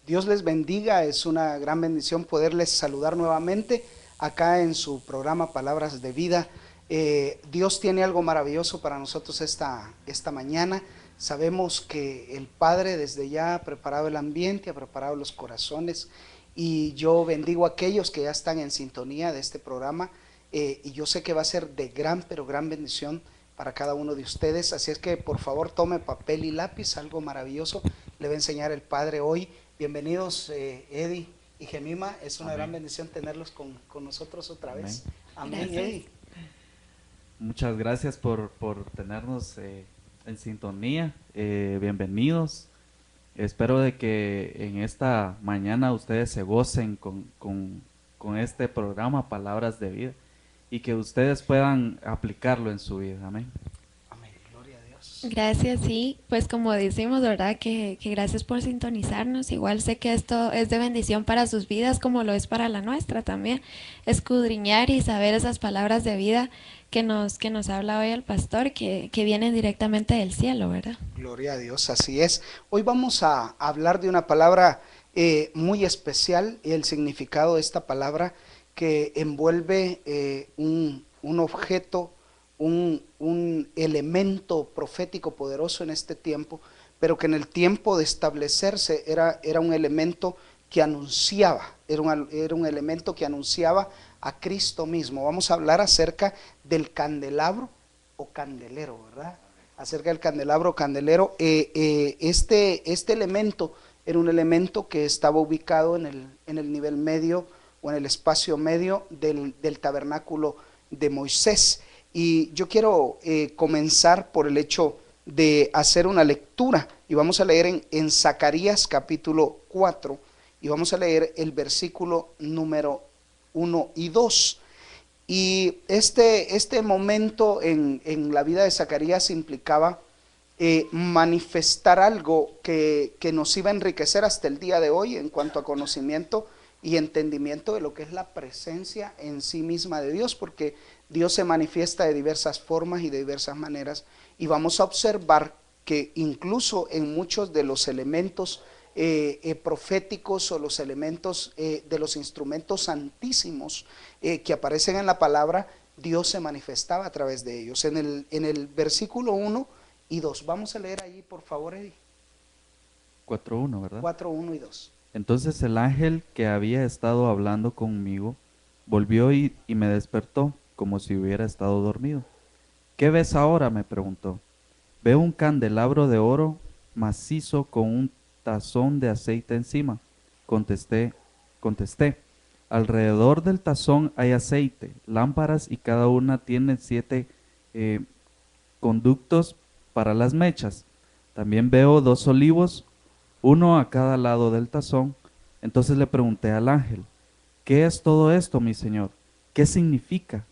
Dios les bendiga, es una gran bendición poderles saludar nuevamente acá en su programa Palabras de Vida. Dios tiene algo maravilloso para nosotros esta mañana. Sabemos que el Padre desde ya ha preparado el ambiente, ha preparado los corazones, y yo bendigo a aquellos que ya están en sintonía de este programa, y yo sé que va a ser de gran, pero gran bendición para cada uno de ustedes. Así es que por favor tome papel y lápiz, algo maravilloso le va a enseñar el Padre hoy. Bienvenidos, Eddie y Gemima, es una gran Amén. bendición tenerlos con nosotros otra Amén. vez. Amén, Gracias. Eddie. Muchas gracias por tenernos en sintonía. Bienvenidos. Espero de que en esta mañana ustedes se gocen con este programa Palabras de Vida y que ustedes puedan aplicarlo en su vida. Amén. Amén, gloria a Dios. Gracias, sí, pues como decimos, ¿verdad? Que gracias por sintonizarnos. Igual sé que esto es de bendición para sus vidas como lo es para la nuestra también. Escudriñar y saber esas palabras de vida que nos habla hoy el pastor, que vienen directamente del cielo, ¿verdad? Gloria a Dios, así es. Hoy vamos a hablar de una palabra muy especial, y el significado de esta palabra que envuelve un objeto, un elemento profético poderoso en este tiempo, pero que en el tiempo de establecerse era un elemento que anunciaba, era un elemento que anunciaba a Cristo mismo. Vamos a hablar acerca del candelabro o candelero, ¿verdad? Acerca del candelabro candelero. Este elemento era un elemento que estaba ubicado en el nivel medio o en el espacio medio del tabernáculo de Moisés. Y yo quiero comenzar por el hecho de hacer una lectura, y vamos a leer en Zacarías capítulo 4, y vamos a leer el versículo número 1 y 2. Y este momento en la vida de Zacarías implicaba manifestar algo que nos iba a enriquecer hasta el día de hoy en cuanto a conocimiento y entendimiento de lo que es la presencia en sí misma de Dios, porque Dios se manifiesta de diversas formas y de diversas maneras, y vamos a observar que incluso en muchos de los elementos proféticos, o los elementos de los instrumentos santísimos que aparecen en la palabra, Dios se manifestaba a través de ellos. En el versículo 1 y 2, vamos a leer allí por favor, Eddie. 4:1, ¿verdad? 4, 1 y 2. Entonces el ángel que había estado hablando conmigo volvió y me despertó como si hubiera estado dormido. ¿Qué ves ahora?, me preguntó. Veo un candelabro de oro macizo con un tazón de aceite encima. Contesté, contesté. Alrededor del tazón hay aceite, lámparas, y cada una tiene 7 eh, conductos para las mechas. También veo 2 olivos, uno a cada lado del tazón. Entonces le pregunté al ángel, ¿qué es todo esto, mi señor? ¿Qué significa?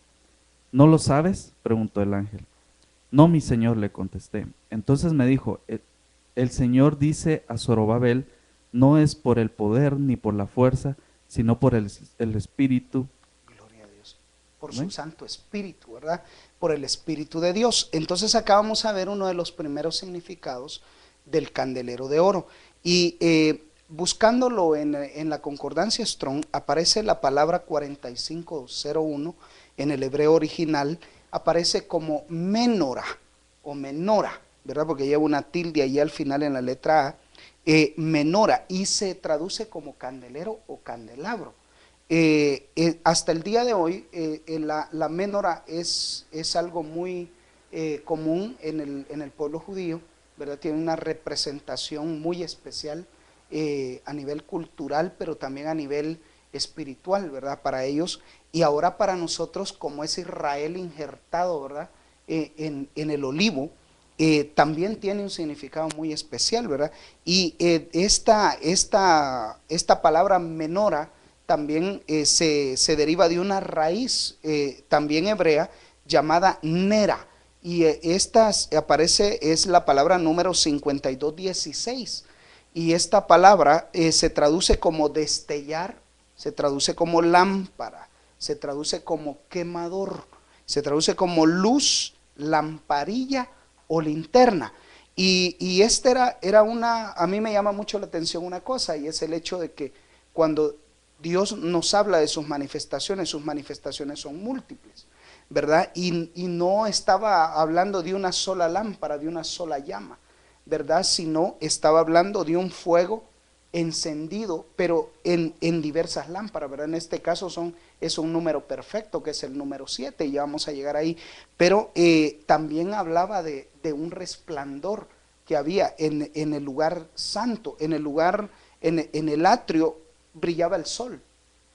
¿No lo sabes?, preguntó el ángel. No, mi señor, le contesté. Entonces me dijo, el Señor dice a Zorobabel, no es por el poder ni por la fuerza, sino por el Espíritu. Gloria a Dios. Por su Amén. Santo Espíritu, ¿verdad? Por el Espíritu de Dios. Entonces acá vamos a ver uno de los primeros significados del candelero de oro. Y buscándolo en la concordancia Strong, aparece la palabra 4501 en el hebreo original, aparece como menora o menora, ¿verdad? Porque lleva una tilde ahí al final en la letra A, menora, y se traduce como candelero o candelabro. Hasta el día de hoy, la menora es algo muy común en el pueblo judío, ¿verdad? Tiene una representación muy especial a nivel cultural, pero también a nivel espiritual, ¿verdad? Para ellos, y ahora para nosotros, como es Israel injertado, ¿verdad? En el olivo, también tiene un significado muy especial, ¿verdad? Y esta palabra menora también se deriva de una raíz también hebrea llamada nera, y esta aparece, es la palabra número 5216, y esta palabra se traduce como destellar, se traduce como lámpara, se traduce como quemador, se traduce como luz, lamparilla o linterna. Y este era a mí me llama mucho la atención una cosa, y es el hecho de que cuando Dios nos habla de sus manifestaciones son múltiples, ¿verdad? Y no estaba hablando de una sola lámpara, de una sola llama, ¿verdad? Sino estaba hablando de un fuego encendido, pero en diversas lámparas, ¿verdad? En este caso es un número perfecto, que es el número 7, y ya vamos a llegar ahí, pero también hablaba de un resplandor que había en el lugar santo, en el lugar, en el atrio brillaba el sol,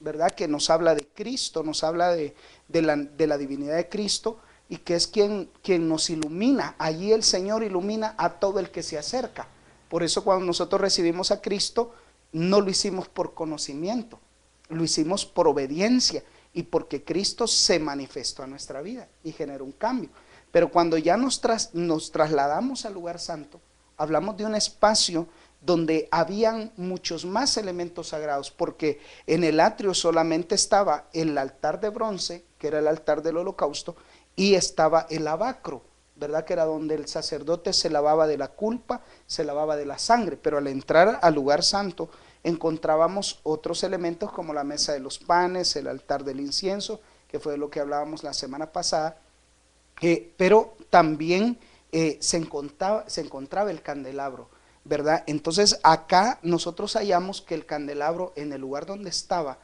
¿verdad? Que nos habla de Cristo, nos habla de la divinidad de Cristo, y que es quien nos ilumina. Allí el Señor ilumina a todo el que se acerca. Por eso cuando nosotros recibimos a Cristo, no lo hicimos por conocimiento, lo hicimos por obediencia y porque Cristo se manifestó a nuestra vida y generó un cambio. Pero cuando ya nos trasladamos al lugar santo, hablamos de un espacio donde habían muchos más elementos sagrados, porque en el atrio solamente estaba el altar de bronce, que era el altar del holocausto, y estaba el lavacro, ¿verdad? Que era donde el sacerdote se lavaba de la culpa, se lavaba de la sangre. Pero al entrar al lugar santo encontrábamos otros elementos como la mesa de los panes, el altar del incienso, que fue de lo que hablábamos la semana pasada, pero también se encontraba el candelabro, ¿verdad? Entonces acá nosotros hallamos que el candelabro en el lugar donde estaba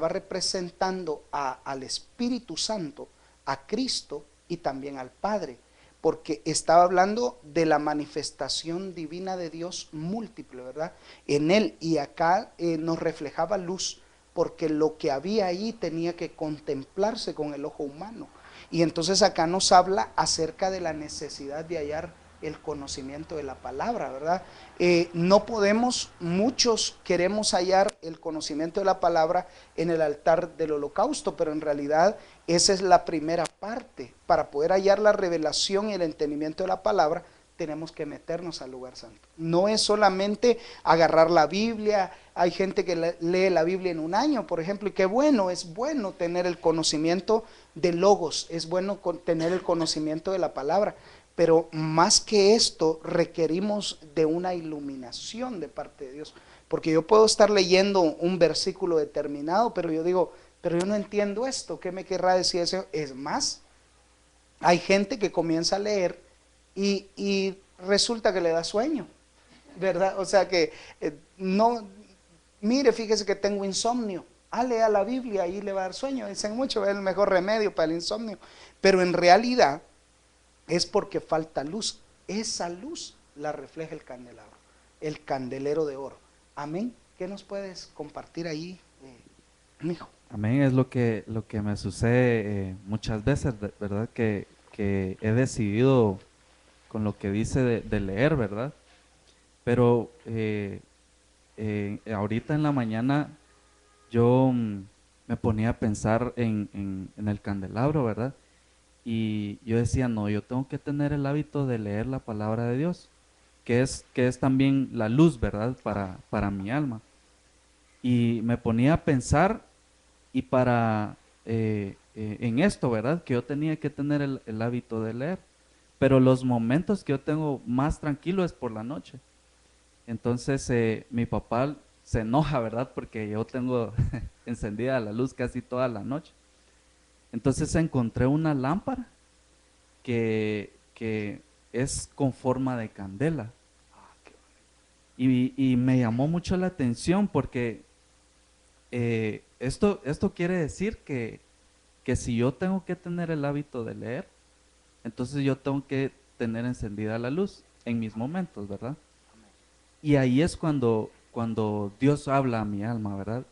representando al Espíritu Santo, a Cristo y también al Padre, porque estaba hablando de la manifestación divina de Dios múltiple, ¿verdad? En él, y acá nos reflejaba luz, porque lo que había ahí tenía que contemplarse con el ojo humano. Y entonces acá nos habla acerca de la necesidad de hallar el conocimiento de la palabra, ¿verdad? No podemos, muchos queremos hallar el conocimiento de la palabra en el altar del holocausto, pero en realidad esa es la primera parte. Para poder hallar la revelación y el entendimiento de la palabra, tenemos que meternos al lugar santo. No es solamente agarrar la Biblia. Hay gente que lee la Biblia en un año, por ejemplo, y qué bueno, es bueno tener el conocimiento de logos, es bueno tener el conocimiento de la palabra, pero más que esto requerimos de una iluminación de parte de Dios, porque yo puedo estar leyendo un versículo determinado, pero yo digo, pero yo no entiendo esto, ¿qué me querrá decir eso? Es más, hay gente que comienza a leer y resulta que le da sueño, ¿verdad? O sea que no, mire, fíjese que tengo insomnio. Lea la Biblia y le va a dar sueño. Dicen mucho, es el mejor remedio para el insomnio. Pero en realidad es porque falta luz. Esa luz la refleja el candelabro, el candelero de oro. Amén. ¿Qué nos puedes compartir ahí, mijo? Amén, es lo que me sucede muchas veces, ¿verdad? Que he decidido con lo que dice de leer, ¿verdad? Pero ahorita en la mañana yo me ponía a pensar en el candelabro, ¿verdad? Y yo decía, no, yo tengo que tener el hábito de leer la palabra de Dios, que es también la luz, ¿verdad? Para mi alma. Y me ponía a pensar y en esto, ¿verdad? Que yo tenía que tener el hábito de leer. Pero los momentos que yo tengo más tranquilo es por la noche. Entonces mi papá se enoja, ¿verdad? Porque yo tengo encendida la luz casi toda la noche. Entonces encontré una lámpara que es con forma de candela. Y me llamó mucho la atención porque esto quiere decir que si yo tengo que tener el hábito de leer, entonces yo tengo que tener encendida la luz en mis momentos, ¿verdad? Y ahí es cuando Dios habla a mi alma, ¿verdad?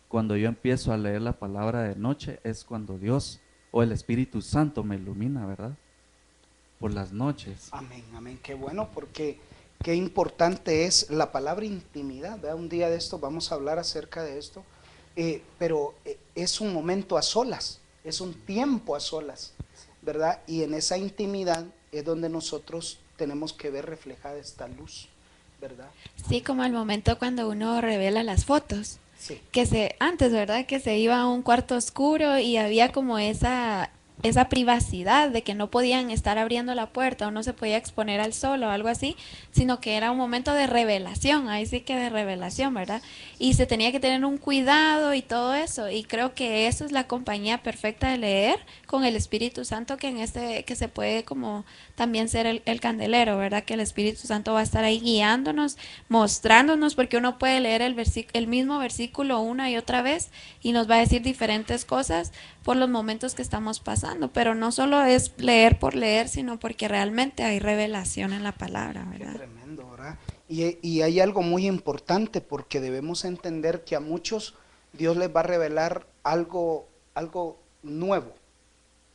Cuando yo empiezo a leer la palabra de noche, es cuando Dios o el Espíritu Santo me ilumina, ¿verdad? Por las noches. Amén, amén. Qué bueno, porque qué importante es la palabra intimidad, ¿verdad? Un día de esto vamos a hablar acerca de esto, pero es un momento a solas, es un tiempo a solas, ¿verdad? Y en esa intimidad es donde nosotros tenemos que ver reflejada esta luz, ¿verdad? Sí, como el momento cuando uno revela las fotos. Sí. Antes, ¿verdad? Que se iba a un cuarto oscuro y había como esa privacidad de que no podían estar abriendo la puerta o no se podía exponer al sol o algo así, sino que era un momento de revelación, ahí sí que de revelación, ¿verdad? Y se tenía que tener un cuidado y todo eso, y creo que eso es la compañía perfecta de leer con el Espíritu Santo, que en este, que se puede como también ser el candelero, ¿verdad? Que el Espíritu Santo va a estar ahí guiándonos, mostrándonos, porque uno puede leer el mismo versículo una y otra vez y nos va a decir diferentes cosas por los momentos que estamos pasando, pero no solo es leer por leer, sino porque realmente hay revelación en la palabra, Qué ¿verdad? tremendo, ¿verdad? Y hay algo muy importante porque debemos entender que a muchos Dios les va a revelar algo nuevo,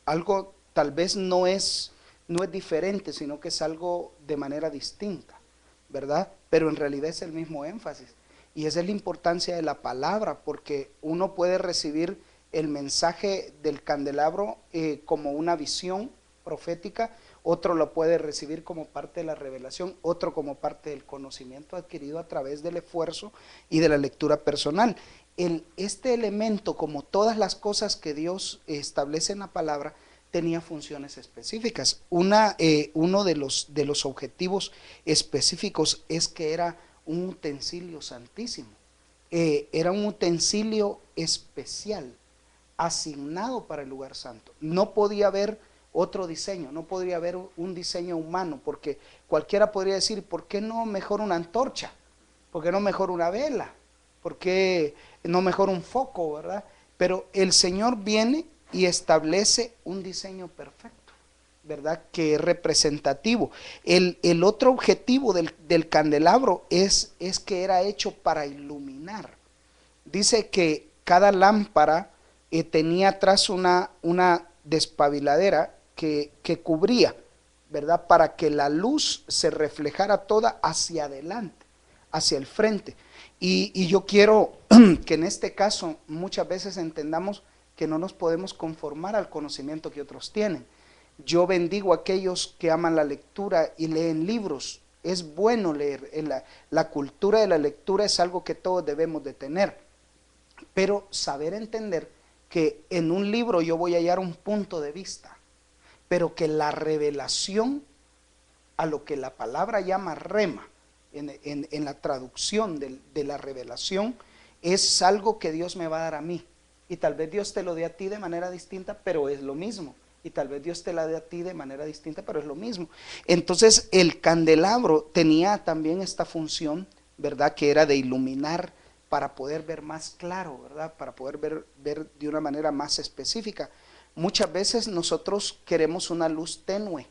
algo tal vez no es diferente, sino que es algo de manera distinta, ¿verdad? Pero en realidad es el mismo énfasis. Y esa es la importancia de la palabra, porque uno puede recibir el mensaje del candelabro como una visión profética, otro lo puede recibir como parte de la revelación, otro como parte del conocimiento adquirido a través del esfuerzo y de la lectura personal. Este elemento, como todas las cosas que Dios establece en la palabra, tenía funciones específicas. Uno de los objetivos específicos es que era un utensilio santísimo. Era un utensilio especial, asignado para el lugar santo. No podía haber otro diseño, no podría haber un diseño humano, porque cualquiera podría decir, ¿por qué no mejor una antorcha? ¿Por qué no mejor una vela? ¿Por qué no mejor un foco, verdad? Pero el Señor viene y establece un diseño perfecto, ¿verdad? Que es representativo. El otro objetivo del candelabro es que era hecho para iluminar. Dice que cada lámpara tenía atrás una despabiladera que cubría, ¿verdad? Para que la luz se reflejara toda hacia adelante, hacia el frente. Y yo quiero que en este caso muchas veces entendamos que no nos podemos conformar al conocimiento que otros tienen. Yo bendigo a aquellos que aman la lectura y leen libros. Es bueno leer. La cultura de la lectura es algo que todos debemos de tener. Pero saber entender que en un libro yo voy a hallar un punto de vista, pero que la revelación a lo que la palabra llama rema, en la traducción de la revelación, es algo que Dios me va a dar a mí. Y tal vez Dios te lo dé a ti de manera distinta, pero es lo mismo. Y tal vez Dios te la dé a ti de manera distinta, pero es lo mismo. Entonces el candelabro tenía también esta función, ¿verdad? Que era de iluminar para poder ver más claro, ¿verdad? Para poder ver de una manera más específica. Muchas veces nosotros queremos una luz tenue,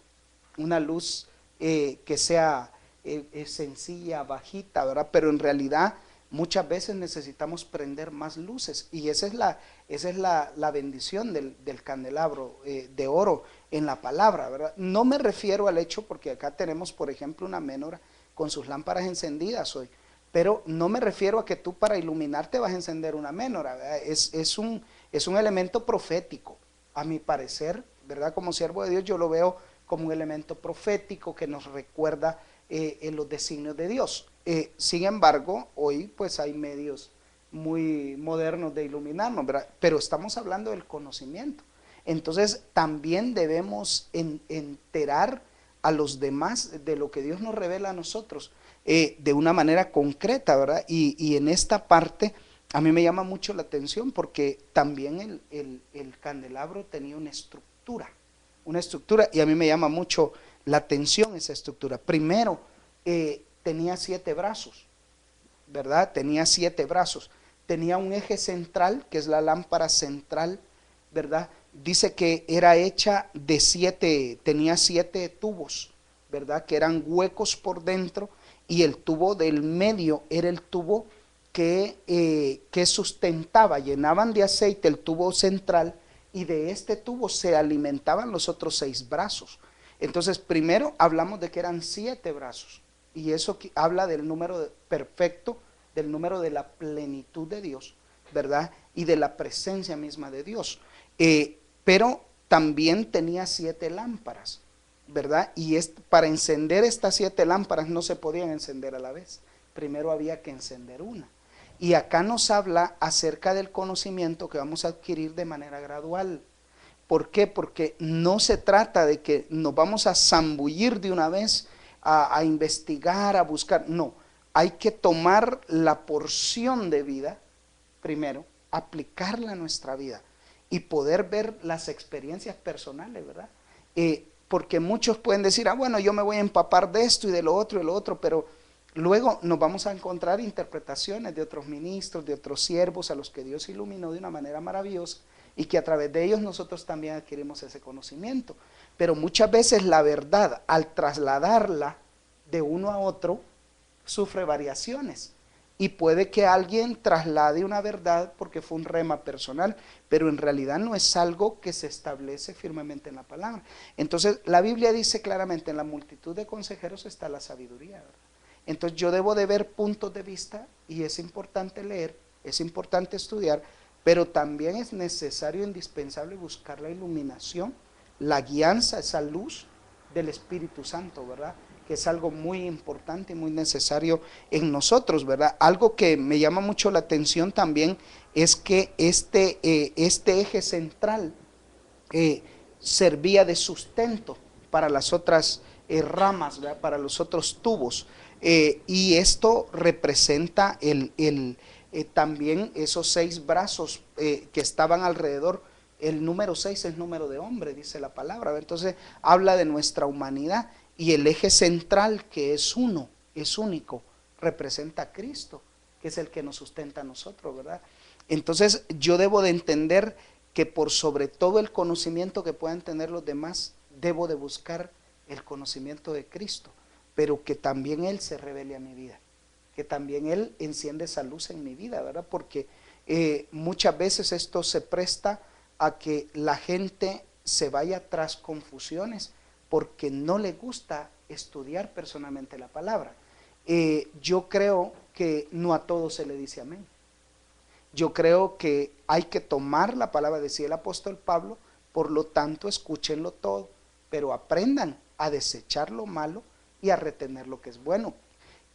una luz que sea sencilla, bajita, ¿verdad? Pero en realidad muchas veces necesitamos prender más luces y esa es la bendición del candelabro de oro en la palabra, ¿verdad? No me refiero al hecho, porque acá tenemos, por ejemplo, una menora con sus lámparas encendidas hoy, pero no me refiero a que tú para iluminarte vas a encender una menora, ¿verdad? Es un elemento profético, a mi parecer, ¿verdad? Como siervo de Dios yo lo veo como un elemento profético que nos recuerda en los designios de Dios. Sin embargo, hoy pues hay medios muy modernos de iluminarnos, ¿verdad? Pero estamos hablando del conocimiento. Entonces también debemos enterar a los demás de lo que Dios nos revela a nosotros de una manera concreta, ¿verdad? Y en esta parte a mí me llama mucho la atención porque también el candelabro tenía una estructura, y a mí me llama mucho la atención esa estructura. Primero, tenía 7 brazos, ¿verdad? Tenía 7 brazos. Tenía un eje central, que es la lámpara central, ¿verdad? Dice que era hecha de 7, tenía 7 tubos, ¿verdad? Que eran huecos por dentro, y el tubo del medio era el tubo que sustentaba, llenaban de aceite el tubo central, y de este tubo se alimentaban los otros 6 brazos. Entonces, primero hablamos de que eran 7 brazos, y eso habla del número perfecto, del número de la plenitud de Dios, ¿verdad? Y de la presencia misma de Dios. Pero también tenía 7 lámparas, ¿verdad? Y para encender estas 7 lámparas no se podían encender a la vez. Primero había que encender una. Y acá nos habla acerca del conocimiento que vamos a adquirir de manera gradual. ¿Por qué? Porque no se trata de que nos vamos a zambullir de una vez a investigar, a buscar. No, hay que tomar la porción de vida primero, aplicarla a nuestra vida y poder ver las experiencias personales, ¿verdad? Porque muchos pueden decir, ah, bueno, yo me voy a empapar de esto y de lo otro y de lo otro, pero luego nos vamos a encontrar interpretaciones de otros ministros, de otros siervos a los que Dios iluminó de una manera maravillosa y que a través de ellos nosotros también adquirimos ese conocimiento. Pero muchas veces la verdad, al trasladarla de uno a otro, sufre variaciones. Y puede que alguien traslade una verdad porque fue un rema personal, pero en realidad no es algo que se establece firmemente en la palabra. Entonces la Biblia dice claramente, en la multitud de consejeros está la sabiduría, ¿verdad? Entonces yo debo de ver puntos de vista y es importante leer, es importante estudiar, pero también es necesario, indispensable buscar la iluminación, la guianza, esa luz del Espíritu Santo, ¿verdad? Que es algo muy importante y muy necesario en nosotros, ¿verdad? Algo que me llama mucho la atención también es que este eje central servía de sustento para las otras ramas, ¿verdad? Para los otros tubos. Y esto representa también esos 6 brazos que estaban alrededor. El número 6 es número de hombre, dice la palabra. Entonces habla de nuestra humanidad. Y el eje central, que es uno, es único, representa a Cristo, que es el que nos sustenta a nosotros, ¿verdad? Entonces yo debo de entender que por sobre todo el conocimiento que puedan tener los demás, debo de buscar el conocimiento de Cristo, pero que también Él se revele a mi vida, que también Él enciende esa luz en mi vida, ¿verdad? Porque muchas veces esto se presta a que la gente se vaya tras confusiones, porque no le gusta estudiar personalmente la palabra. Yo creo que no a todos se le dice amén. Yo creo que hay que tomar la palabra, decía el apóstol Pablo, por lo tanto escúchenlo todo, pero aprendan a desechar lo malo y a retener lo que es bueno.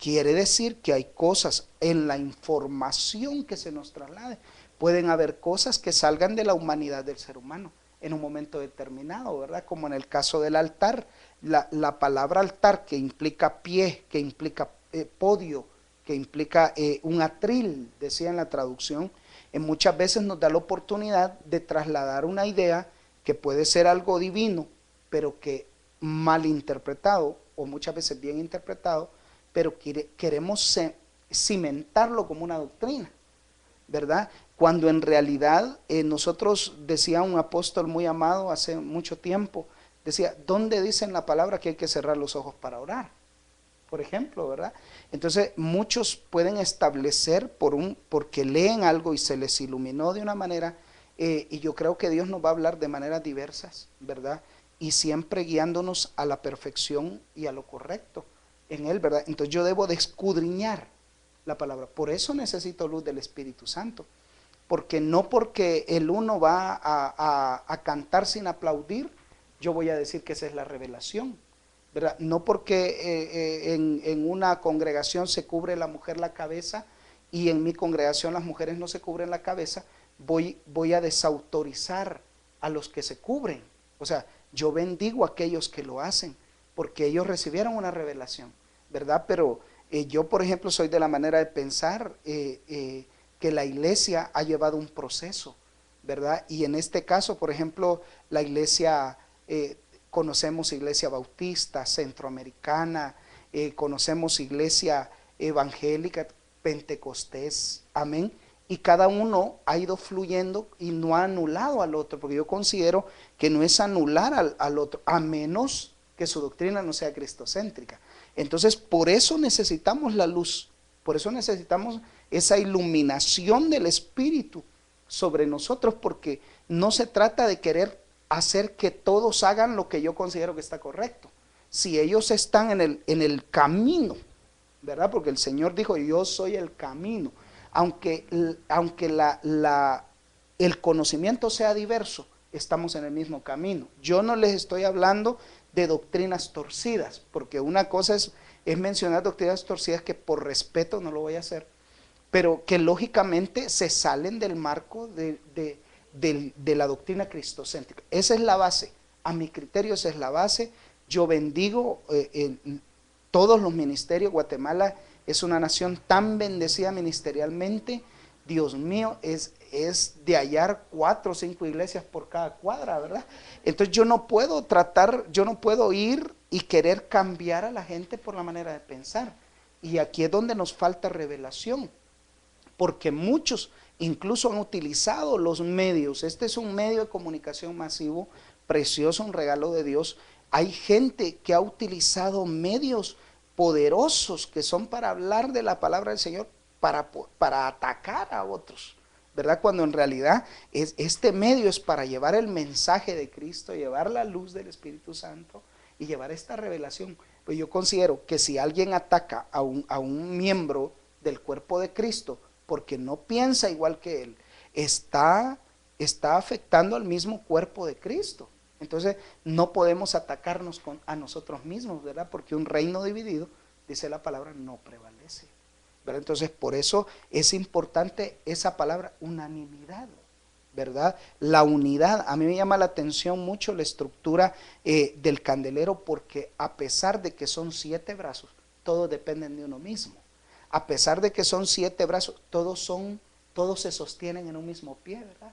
Quiere decir que hay cosas en la información que se nos traslade. Pueden haber cosas que salgan de la humanidad del ser humano en un momento determinado, ¿verdad? Como en el caso del altar, la palabra altar, que implica pie, que implica podio, que implica un atril, decía en la traducción, muchas veces nos da la oportunidad de trasladar una idea que puede ser algo divino, pero que mal interpretado, o muchas veces bien interpretado, pero queremos cimentarlo como una doctrina, ¿verdad? Cuando en realidad nosotros, decía un apóstol muy amado hace mucho tiempo, decía, ¿dónde dice en la palabra que hay que cerrar los ojos para orar? Por ejemplo, ¿verdad? Entonces muchos pueden establecer porque leen algo y se les iluminó de una manera, y yo creo que Dios nos va a hablar de maneras diversas, ¿verdad? Y siempre guiándonos a la perfección y a lo correcto en Él, ¿verdad? Entonces yo debo de escudriñar la palabra. Por eso necesito luz del Espíritu Santo. Porque no porque el uno va a cantar sin aplaudir, yo voy a decir que esa es la revelación, ¿verdad? No porque en una congregación se cubre la mujer la cabeza y en mi congregación las mujeres no se cubren la cabeza, voy a desautorizar a los que se cubren. O sea, yo bendigo a aquellos que lo hacen, porque ellos recibieron una revelación, ¿verdad? Pero yo, por ejemplo, soy de la manera de pensar que la iglesia ha llevado un proceso, ¿verdad? Y en este caso, por ejemplo, la iglesia, conocemos iglesia bautista, centroamericana, conocemos iglesia evangélica, pentecostés, amén. Y cada uno ha ido fluyendo y no ha anulado al otro, porque yo considero que no es anular al otro, a menos que su doctrina no sea cristocéntrica. Entonces, por eso necesitamos la luz, por eso necesitamos esa iluminación del Espíritu sobre nosotros, porque no se trata de querer hacer que todos hagan lo que yo considero que está correcto. Si ellos están en el camino, ¿verdad? Porque el Señor dijo, yo soy el camino. Aunque el conocimiento sea diverso, estamos en el mismo camino. Yo no les estoy hablando de doctrinas torcidas, porque una cosa es mencionar doctrinas torcidas que por respeto no lo voy a hacer, pero que lógicamente se salen del marco de de la doctrina cristocéntrica. Esa es la base, a mi criterio esa es la base. Yo bendigo todos los ministerios. Guatemala es una nación tan bendecida ministerialmente. Dios mío, es de hallar 4 o 5 iglesias por cada cuadra, ¿verdad? Entonces yo no puedo ir y querer cambiar a la gente por la manera de pensar. Y aquí es donde nos falta revelación, porque muchos incluso han utilizado los medios. Este es un medio de comunicación masivo, precioso, un regalo de Dios. Hay gente que ha utilizado medios poderosos que son para hablar de la palabra del Señor, para atacar a otros, ¿verdad? Cuando en realidad este medio es para llevar el mensaje de Cristo, llevar la luz del Espíritu Santo y llevar esta revelación. Pues yo considero que si alguien ataca a un miembro del cuerpo de Cristo porque no piensa igual que él, está afectando al mismo cuerpo de Cristo. Entonces no podemos atacarnos a nosotros mismos, ¿verdad? Porque un reino dividido, dice la palabra, no prevalece, ¿verdad? Entonces por eso es importante esa palabra, unanimidad, ¿verdad? La unidad. A mí me llama la atención mucho la estructura del candelero, porque a pesar de que son 7 brazos, todos dependen de uno mismo. A pesar de que son 7 brazos, todos se sostienen en un mismo pie, ¿verdad?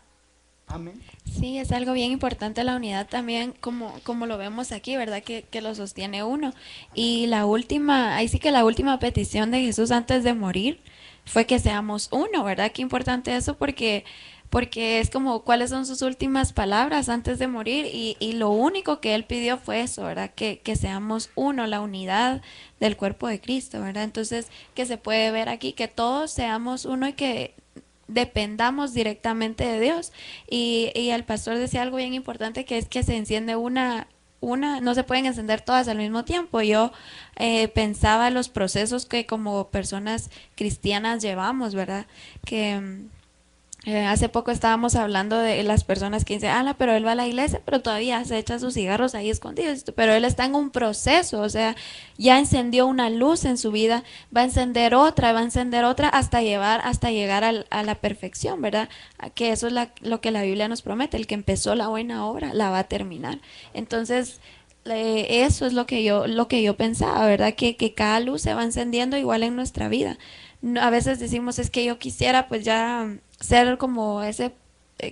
Amén. Sí, es algo bien importante la unidad también, como lo vemos aquí, ¿verdad? Que lo sostiene uno. Y ahí sí que la última petición de Jesús antes de morir fue que seamos uno, ¿verdad? Qué importante eso, porque es como cuáles son sus últimas palabras antes de morir, y lo único que él pidió fue eso, ¿verdad? Que seamos uno, la unidad del cuerpo de Cristo, ¿verdad? Entonces, que se puede ver aquí que todos seamos uno y que dependamos directamente de Dios. Y el pastor decía algo bien importante, que es que se enciende no se pueden encender todas al mismo tiempo. Yo pensaba en los procesos que como personas cristianas llevamos, ¿verdad? Que hace poco estábamos hablando de las personas que dicen, pero él va a la iglesia, pero todavía se echa sus cigarros ahí escondidos. Pero él está en un proceso, o sea, ya encendió una luz en su vida, va a encender otra hasta llegar a la perfección, ¿verdad? Que eso es lo que la Biblia nos promete, el que empezó la buena obra la va a terminar. Entonces, eso es lo que yo pensaba, ¿verdad? Que cada luz se va encendiendo igual en nuestra vida. A veces decimos, es que yo quisiera pues ya ser como ese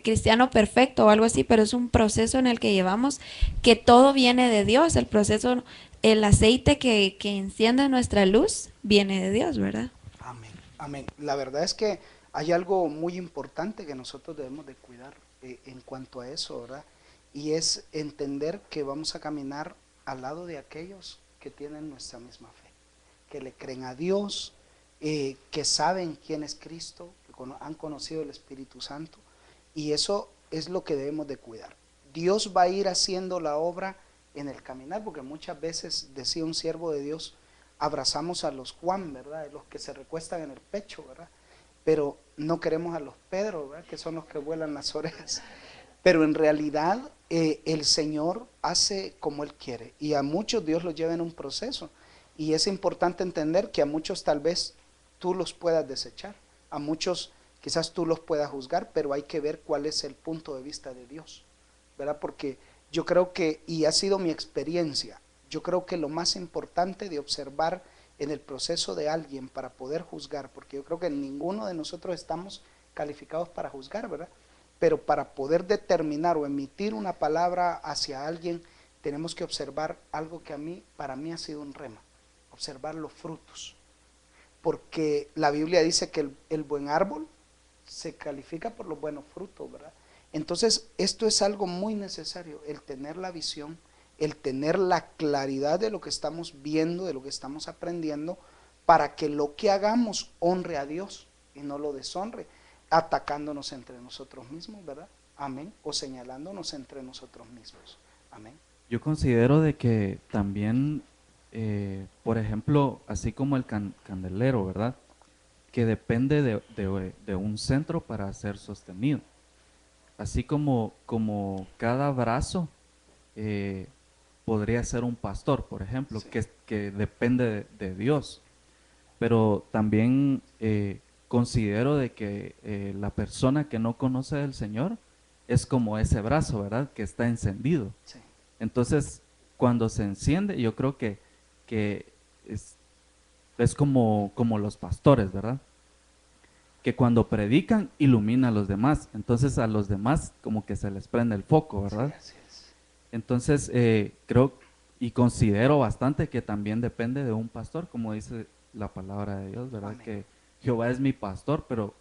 cristiano perfecto o algo así, pero es un proceso en el que llevamos, que todo viene de Dios. El proceso, el aceite que enciende nuestra luz viene de Dios, ¿verdad? Amén, amén. La verdad es que hay algo muy importante que nosotros debemos de cuidar en cuanto a eso, ¿verdad? Y es entender que vamos a caminar al lado de aquellos que tienen nuestra misma fe, que le creen a Dios, que saben quién es Cristo, que han conocido el Espíritu Santo, y eso es lo que debemos de cuidar. Dios va a ir haciendo la obra en el caminar, porque muchas veces, decía un siervo de Dios, abrazamos a los Juan, ¿verdad? Los que se recuestan en el pecho, ¿verdad? Pero no queremos a los Pedro, ¿verdad? Que son los que vuelan las orejas. Pero en realidad el Señor hace como Él quiere, y a muchos Dios los lleva en un proceso, y es importante entender que a muchos tal vez tú los puedas desechar, a muchos quizás tú los puedas juzgar, pero hay que ver cuál es el punto de vista de Dios, ¿verdad? Porque yo creo que, y ha sido mi experiencia, yo creo que lo más importante de observar en el proceso de alguien para poder juzgar, porque yo creo que ninguno de nosotros estamos calificados para juzgar, ¿verdad? Pero para poder determinar o emitir una palabra hacia alguien, tenemos que observar algo que para mí ha sido un rema, observar los frutos. Porque la Biblia dice que el buen árbol se califica por los buenos frutos, ¿verdad? Entonces, esto es algo muy necesario, el tener la visión, el tener la claridad de lo que estamos viendo, de lo que estamos aprendiendo, para que lo que hagamos honre a Dios y no lo deshonre, atacándonos entre nosotros mismos, ¿verdad? Amén. O señalándonos entre nosotros mismos. Amén. Yo considero de que también, por ejemplo, así como el candelero, ¿verdad? Que depende de un centro para ser sostenido. Así como cada brazo podría ser un pastor, por ejemplo, Sí. que depende de Dios. Pero también considero de que la persona que no conoce del Señor es como ese brazo, ¿verdad? Que está encendido. Sí. Entonces, cuando se enciende, yo creo que es como los pastores, ¿verdad? Que cuando predican, ilumina a los demás. Entonces, a los demás como que se les prende el foco, Sí, ¿verdad? así es. Entonces, creo y considero bastante que también depende de un pastor, como dice la palabra de Dios, ¿verdad? Amén. Que Jehová es mi pastor, pero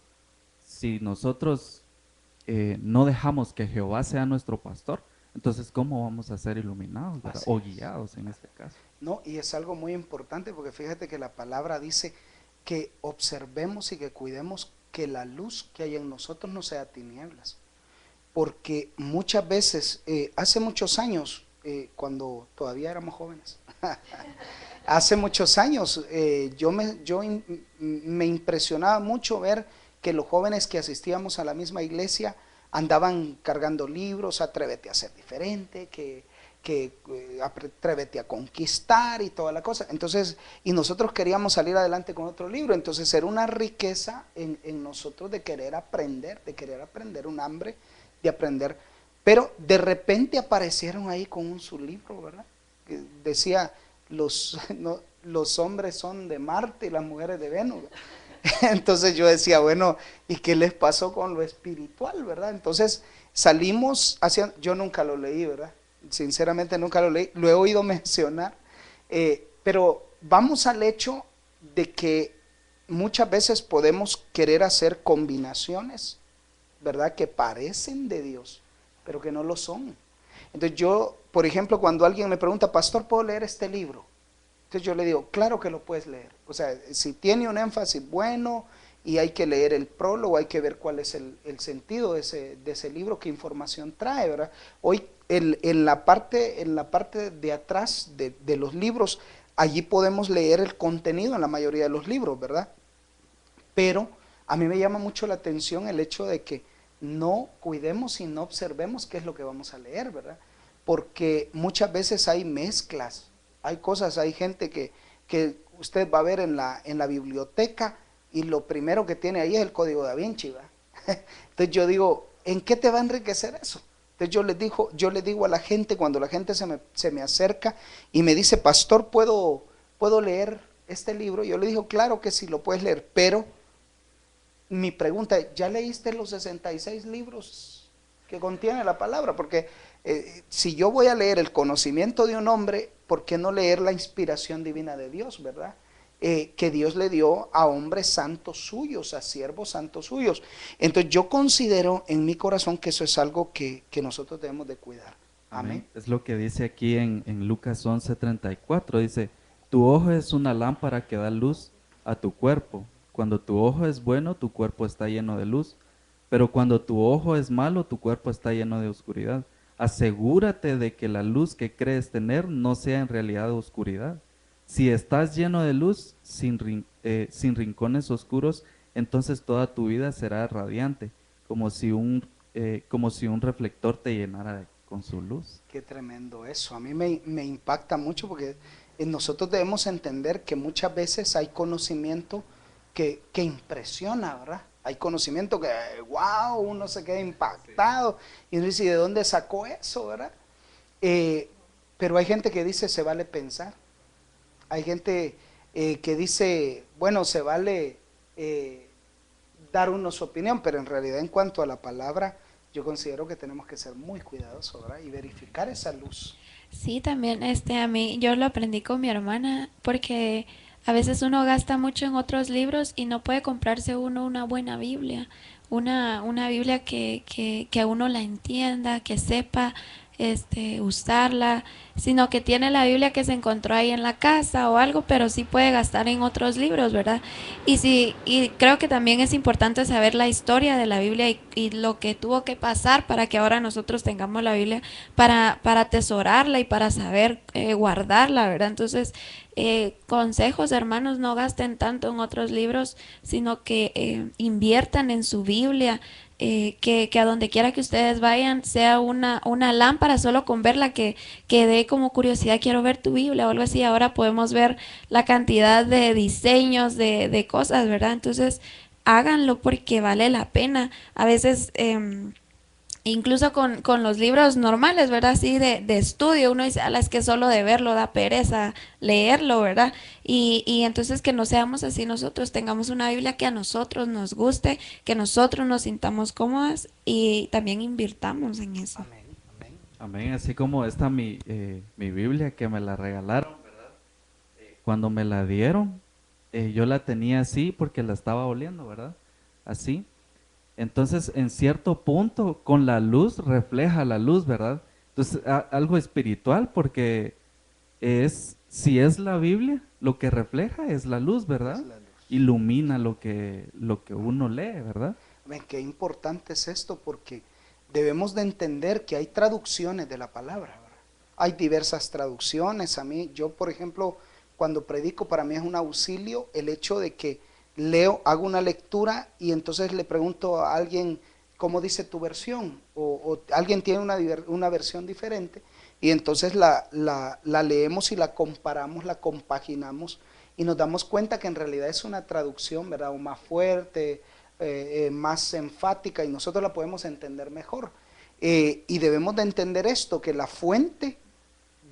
si nosotros no dejamos que Jehová sea nuestro pastor, entonces ¿cómo vamos a ser iluminados, ¿verdad? Así O es. guiados en este caso? No, y es algo muy importante porque fíjate que la palabra dice que observemos y que cuidemos que la luz que hay en nosotros no sea tinieblas. Porque muchas veces, hace muchos años, cuando todavía éramos jóvenes, hace muchos años, me impresionaba mucho ver que los jóvenes que asistíamos a la misma iglesia andaban cargando libros, atrévete a ser diferente, atrévete a conquistar y toda la cosa. Entonces, y nosotros queríamos salir adelante con otro libro, entonces era una riqueza en nosotros de querer aprender, un hambre de aprender. Pero de repente aparecieron ahí con su libro, ¿verdad? Que decía, no, los hombres son de Marte y las mujeres de Venus. Entonces yo decía, bueno, ¿y qué les pasó con lo espiritual, verdad? Entonces salimos hacia, yo nunca lo leí, ¿verdad? Sinceramente nunca lo leí, lo he oído mencionar, pero vamos al hecho de que muchas veces podemos querer hacer combinaciones, ¿verdad? Que parecen de Dios, pero que no lo son. Entonces yo, por ejemplo, cuando alguien me pregunta, pastor, ¿puedo leer este libro? Entonces yo le digo, claro que lo puedes leer. O sea, si tiene un énfasis bueno y hay que leer el prólogo, hay que ver cuál es el sentido de ese libro, qué información trae, ¿verdad? Hoy en la parte de atrás de los libros, allí podemos leer el contenido en la mayoría de los libros, ¿verdad? Pero a mí me llama mucho la atención el hecho de que no cuidemos y no observemos qué es lo que vamos a leer, ¿verdad? Porque muchas veces hay mezclas, hay cosas, hay gente que usted va a ver en la biblioteca y lo primero que tiene ahí es el código da Vinci, ¿verdad? Entonces yo digo, ¿en qué te va a enriquecer eso? Entonces yo le digo a la gente, cuando la gente se me acerca y me dice, pastor, ¿puedo leer este libro? Yo le digo, claro que sí, lo puedes leer, pero mi pregunta es, ¿ya leíste los 66 libros que contiene la palabra? Porque si yo voy a leer el conocimiento de un hombre, ¿por qué no leer la inspiración divina de Dios, verdad? Que Dios le dio a hombres santos suyos, a siervos santos suyos. Entonces yo considero en mi corazón que eso es algo que nosotros debemos de cuidar. Amén. Amén. Es lo que dice aquí en Lucas 11:34. Dice, tu ojo es una lámpara que da luz a tu cuerpo. Cuando tu ojo es bueno, tu cuerpo está lleno de luz. Pero cuando tu ojo es malo, tu cuerpo está lleno de oscuridad. Asegúrate de que la luz que crees tener no sea en realidad oscuridad. Si estás lleno de luz, sin rincones oscuros, entonces toda tu vida será radiante, como si un reflector te llenara con su luz. Qué tremendo eso. A mí me impacta mucho porque nosotros debemos entender que muchas veces hay conocimiento que impresiona, ¿verdad? Hay conocimiento que, wow, uno se queda impactado y uno dice, ¿de dónde sacó eso, verdad? Pero hay gente que dice, se vale pensar. Hay gente que dice, bueno, se vale dar uno su opinión, pero en realidad en cuanto a la palabra, yo considero que tenemos que ser muy cuidadosos, ¿verdad? Y verificar esa luz. Sí, también a mí yo lo aprendí con mi hermana porque a veces uno gasta mucho en otros libros y no puede comprarse uno una buena Biblia, una Biblia que a uno la entienda, que sepa usarla, sino que tiene la Biblia que se encontró ahí en la casa o algo, pero sí puede gastar en otros libros, ¿verdad? Y sí, y creo que también es importante saber la historia de la Biblia y lo que tuvo que pasar para que ahora nosotros tengamos la Biblia para atesorarla y para saber guardarla, ¿verdad? Entonces, consejos, hermanos, no gasten tanto en otros libros, sino que inviertan en su Biblia, que a donde quiera que ustedes vayan sea una lámpara, solo con verla que dé como curiosidad, quiero ver tu Biblia o algo así. Ahora podemos ver la cantidad de diseños, de cosas, ¿verdad? Entonces, háganlo porque vale la pena. A veces Incluso con los libros normales, ¿verdad? Así de estudio, uno dice, ala, es que solo de verlo da pereza leerlo, ¿verdad? Y entonces que no seamos así nosotros, tengamos una Biblia que a nosotros nos guste, que nosotros nos sintamos cómodas y también invirtamos en eso. Amén, amén. Amén, así como esta mi Biblia que me la regalaron, cuando me la dieron, yo la tenía así porque la estaba oliendo, ¿verdad? Así. Entonces, en cierto punto, con la luz, refleja la luz, ¿verdad? Entonces, algo espiritual, porque si es la Biblia, lo que refleja es la luz, Es ¿verdad? la luz. Ilumina lo que uno lee, ¿verdad? Ven, qué importante es esto porque debemos de entender que hay traducciones de la palabra, ¿verdad? Hay diversas traducciones. A mí, yo por ejemplo, cuando predico, para mí es un auxilio el hecho de que leo, hago una lectura y entonces le pregunto a alguien cómo dice tu versión o alguien tiene una versión diferente y entonces la leemos y la comparamos, la compaginamos y nos damos cuenta que en realidad es una traducción, ¿verdad? O más fuerte, más enfática y nosotros la podemos entender mejor. Y debemos de entender esto, que la fuente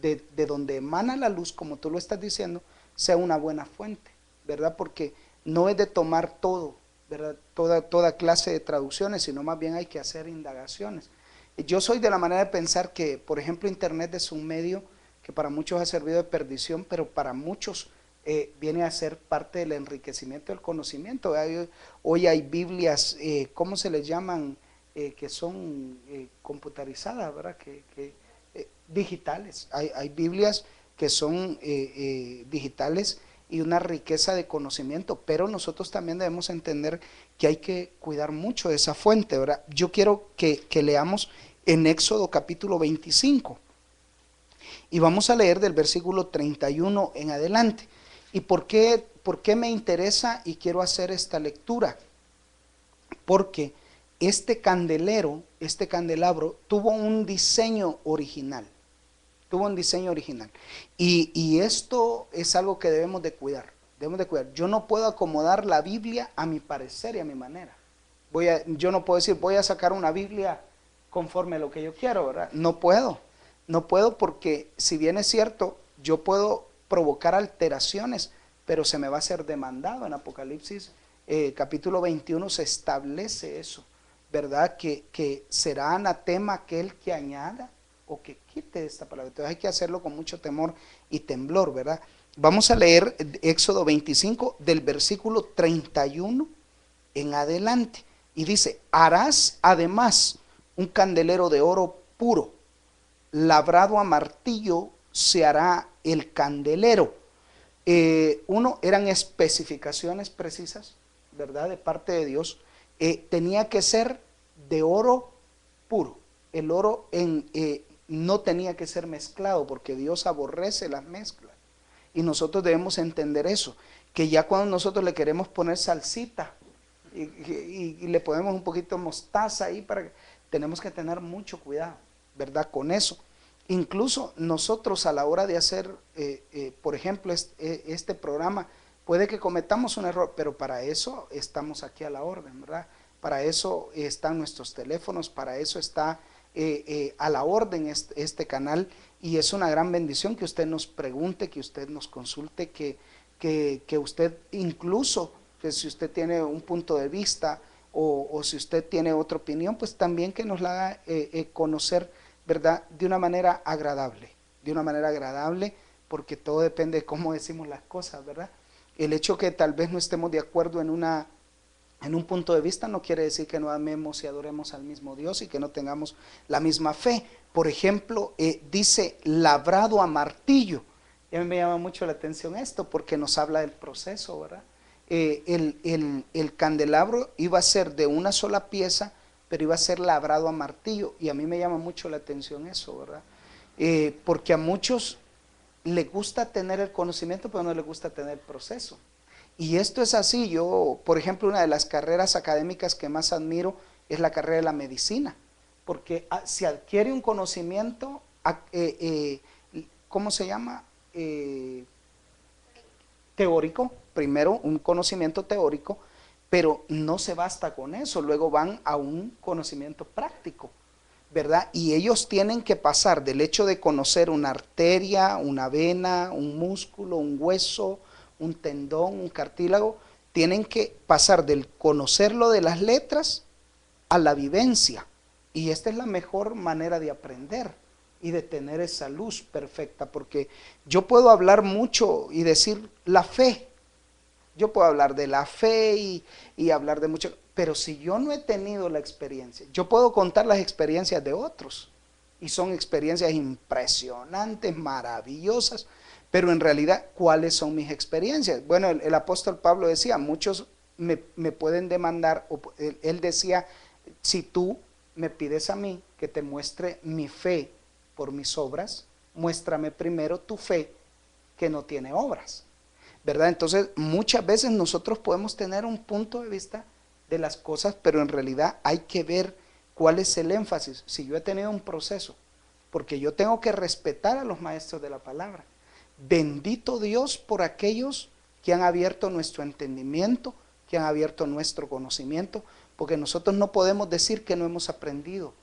de donde emana la luz, como tú lo estás diciendo, sea una buena fuente, ¿verdad? Porque no es de tomar todo, ¿verdad? Toda clase de traducciones, sino más bien hay que hacer indagaciones. Yo soy de la manera de pensar que, por ejemplo, Internet es un medio que para muchos ha servido de perdición, pero para muchos viene a ser parte del enriquecimiento del conocimiento. Hoy hay Biblias, ¿cómo se les llaman? Que son computarizadas, ¿verdad? Digitales. Hay Biblias que son digitales y una riqueza de conocimiento, pero nosotros también debemos entender que hay que cuidar mucho de esa fuente, ¿verdad? Yo quiero que leamos en Éxodo capítulo 25 y vamos a leer del versículo 31 en adelante. ¿Y por qué me interesa y quiero hacer esta lectura? Porque este candelero, este candelabro, tuvo un diseño original. Tuvo un diseño original. Y esto es algo que debemos de cuidar. Debemos de cuidar. Yo no puedo acomodar la Biblia a mi parecer y a mi manera. Yo no puedo decir, voy a sacar una Biblia conforme a lo que yo quiero, ¿verdad? No puedo. No puedo porque, si bien es cierto, yo puedo provocar alteraciones, pero se me va a ser demandado. En Apocalipsis capítulo 21 se establece eso, ¿verdad? Que será anatema aquel que añada o que quite esta palabra. Entonces hay que hacerlo con mucho temor y temblor, ¿verdad? Vamos a leer Éxodo 25 del versículo 31 en adelante. Y dice, harás además un candelero de oro puro, labrado a martillo se hará el candelero. Eran especificaciones precisas, ¿verdad? De parte de Dios. Tenía que ser de oro puro. El oro no tenía que ser mezclado porque Dios aborrece las mezclas. Y nosotros debemos entender eso, que ya cuando nosotros le queremos poner salsita y le ponemos un poquito de mostaza ahí, tenemos que tener mucho cuidado, ¿verdad? Con eso. Incluso nosotros a la hora de hacer, por ejemplo, este programa, puede que cometamos un error, pero para eso estamos aquí a la orden, ¿verdad? Para eso están nuestros teléfonos, para eso está a la orden este canal, y es una gran bendición que usted nos pregunte, que usted nos consulte, que usted incluso, que si usted tiene un punto de vista o si usted tiene otra opinión, pues también que nos la haga conocer, ¿verdad? De una manera agradable, porque todo depende de cómo decimos las cosas, ¿verdad? El hecho que tal vez no estemos de acuerdo en un punto de vista no quiere decir que no amemos y adoremos al mismo Dios y que no tengamos la misma fe. Por ejemplo, dice labrado a martillo. Y a mí me llama mucho la atención esto porque nos habla del proceso, ¿verdad? El candelabro iba a ser de una sola pieza, pero iba a ser labrado a martillo. Y a mí me llama mucho la atención eso, ¿verdad? Porque a muchos les gusta tener el conocimiento, pero no les gusta tener el proceso. Y esto es así. Yo, por ejemplo, una de las carreras académicas que más admiro es la carrera de la medicina, porque se adquiere un conocimiento, ¿cómo se llama? Teórico, primero un conocimiento teórico, pero no se basta con eso, luego van a un conocimiento práctico. ¿verdad? Y ellos tienen que pasar del hecho de conocer una arteria, una vena, un músculo, un hueso, un tendón, un cartílago, tienen que pasar del conocerlo de las letras a la vivencia. Y esta es la mejor manera de aprender y de tener esa luz perfecta, porque yo puedo hablar mucho y decir la fe, yo puedo hablar de la fe y hablar de mucho, pero si yo no he tenido la experiencia, yo puedo contar las experiencias de otros, y son experiencias impresionantes, maravillosas, pero en realidad, ¿cuáles son mis experiencias? Bueno, el apóstol Pablo decía, muchos me pueden demandar, o él decía, si tú me pides a mí que te muestre mi fe por mis obras, muéstrame primero tu fe que no tiene obras, ¿verdad? Entonces, muchas veces nosotros podemos tener un punto de vista de las cosas, pero en realidad hay que ver cuál es el énfasis. Si yo he tenido un proceso, porque yo tengo que respetar a los maestros de la palabra. Bendito Dios por aquellos que han abierto nuestro entendimiento, que han abierto nuestro conocimiento, porque nosotros no podemos decir que no hemos aprendido.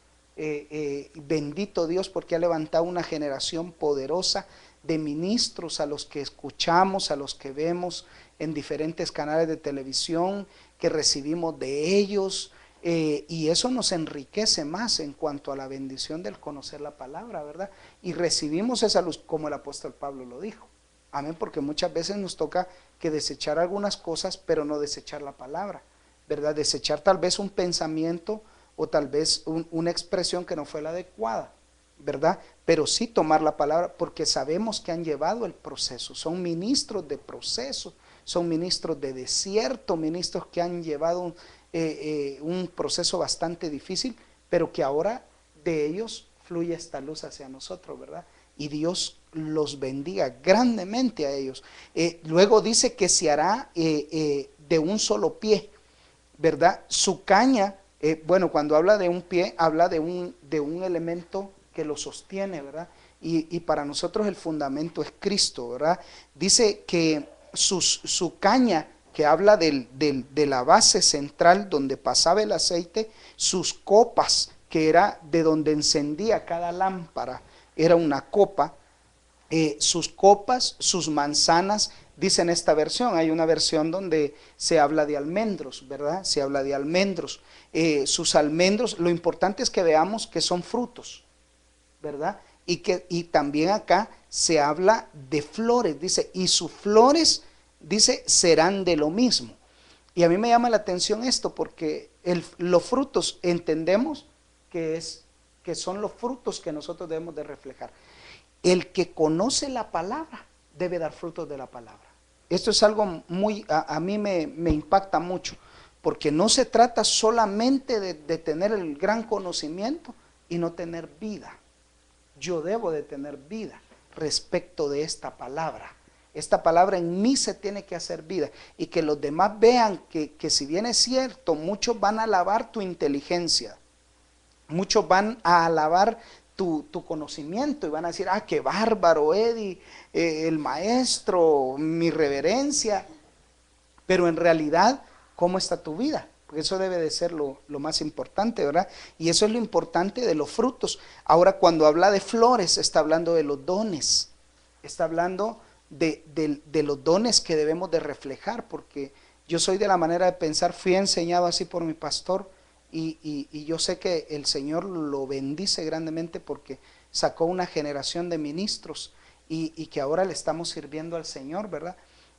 Bendito Dios porque ha levantado una generación poderosa de ministros a los que escuchamos, a los que vemos en diferentes canales de televisión, que recibimos de ellos, y eso nos enriquece más en cuanto a la bendición del conocer la palabra, ¿verdad? Y recibimos esa luz, como el apóstol Pablo lo dijo. Amén, porque muchas veces nos toca que desechar algunas cosas, pero no desechar la palabra, ¿verdad? Desechar tal vez un pensamiento o tal vez una expresión que no fue la adecuada, ¿verdad? Pero sí tomar la palabra porque sabemos que han llevado el proceso, son ministros de proceso, son ministros de desierto, ministros que han llevado un proceso bastante difícil, pero que ahora de ellos fluye esta luz hacia nosotros, ¿verdad? Y Dios los bendiga grandemente a ellos. Luego dice que se hará de un solo pie, ¿verdad? Su caña, bueno, cuando habla de un pie, habla de un elemento que lo sostiene, ¿verdad? Y para nosotros el fundamento es Cristo, ¿verdad? Dice que su caña, que habla de la base central donde pasaba el aceite, sus copas, que era de donde encendía cada lámpara, era una copa, sus copas, sus manzanas, dice en esta versión, hay una versión donde se habla de almendros, ¿verdad? Se habla de almendros, sus almendros, lo importante es que veamos que son frutos, ¿verdad? Y también acá se habla de flores, dice, y sus flores, dice, serán de lo mismo. Y a mí me llama la atención esto porque los frutos entendemos que son los frutos que nosotros debemos de reflejar. El que conoce la palabra debe dar frutos de la palabra. Esto es algo muy, a mí me impacta mucho, porque no se trata solamente de tener el gran conocimiento y no tener vida. Yo debo de tener vida respecto de esta palabra. Esta palabra en mí se tiene que hacer vida y que los demás vean que si bien es cierto, muchos van a alabar tu inteligencia, muchos van a alabar tu conocimiento y van a decir, ah, qué bárbaro, Eddie, el maestro, mi reverencia, pero en realidad, ¿cómo está tu vida? Porque eso debe de ser lo más importante, ¿verdad? Y eso es lo importante de los frutos. Ahora, cuando habla de flores, está hablando de los dones, está hablando de los dones que debemos de reflejar, porque yo soy de la manera de pensar, fui enseñado así por mi pastor, y yo sé que el Señor lo bendice grandemente porque sacó una generación de ministros y que ahora le estamos sirviendo al Señor, ¿verdad?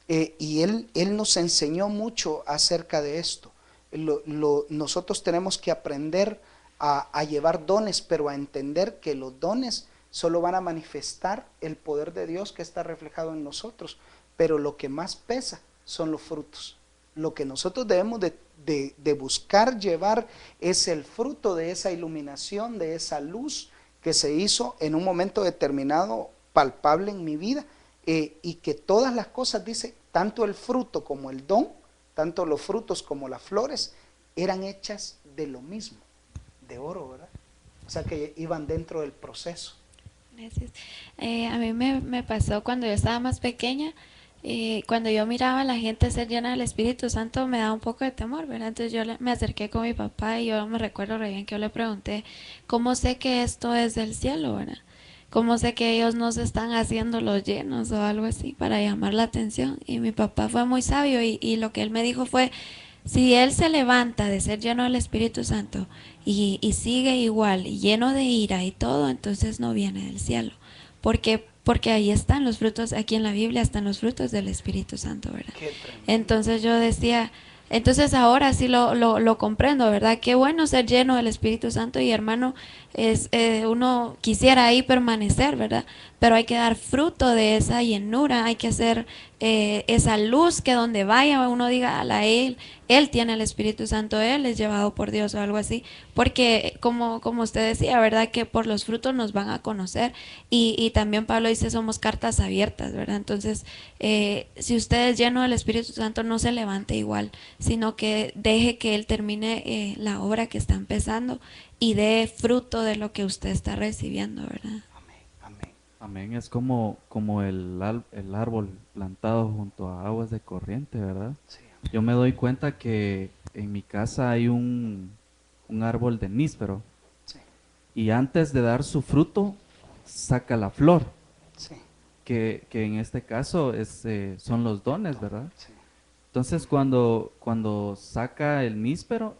Y él nos enseñó mucho acerca de esto. Nosotros tenemos que aprender a llevar dones, pero a entender que los dones solo van a manifestar el poder de Dios que está reflejado en nosotros, pero lo que más pesa son los frutos. Lo que nosotros debemos de buscar llevar es el fruto de esa iluminación, de esa luz que se hizo en un momento determinado palpable en mi vida, y que todas las cosas, dice, tanto el fruto como el don, tanto los frutos como las flores, eran hechas de lo mismo, de oro, ¿verdad? O sea que iban dentro del proceso. Gracias. A mí me pasó cuando yo estaba más pequeña, Y cuando yo miraba a la gente ser llena del Espíritu Santo me daba un poco de temor, ¿verdad? Entonces me acerqué con mi papá y yo me recuerdo re bien que yo le pregunté, ¿cómo sé que esto es del cielo, verdad? ¿Cómo sé que ellos no se están haciendo los llenos o algo así para llamar la atención? Y mi papá fue muy sabio y lo que él me dijo fue, si él se levanta de ser lleno del Espíritu Santo y sigue igual, lleno de ira y todo, entonces no viene del cielo. Porque ahí están los frutos, aquí en la Biblia están los frutos del Espíritu Santo, ¿verdad? Qué tremendo. Entonces yo decía, entonces ahora sí lo comprendo, ¿verdad? Qué bueno ser lleno del Espíritu Santo y hermano, uno quisiera ahí permanecer, ¿verdad? Pero hay que dar fruto de esa llenura, hay que hacer esa luz que donde vaya uno diga, a él tiene el Espíritu Santo, él es llevado por Dios o algo así, porque como usted decía, ¿verdad? Que por los frutos nos van a conocer y también Pablo dice somos cartas abiertas, ¿verdad? Entonces, si usted es lleno del Espíritu Santo, no se levante igual, sino que deje que Él termine la obra que está empezando y dé fruto de lo que usted está recibiendo, ¿verdad? Amén, amén. Amén, es como el árbol plantado junto a aguas de corriente, ¿verdad? Sí, Yo me doy cuenta que en mi casa hay un árbol de níspero sí, y antes de dar su fruto saca la flor, sí, que en este caso son los dones, ¿verdad? sí. Entonces cuando saca el níspero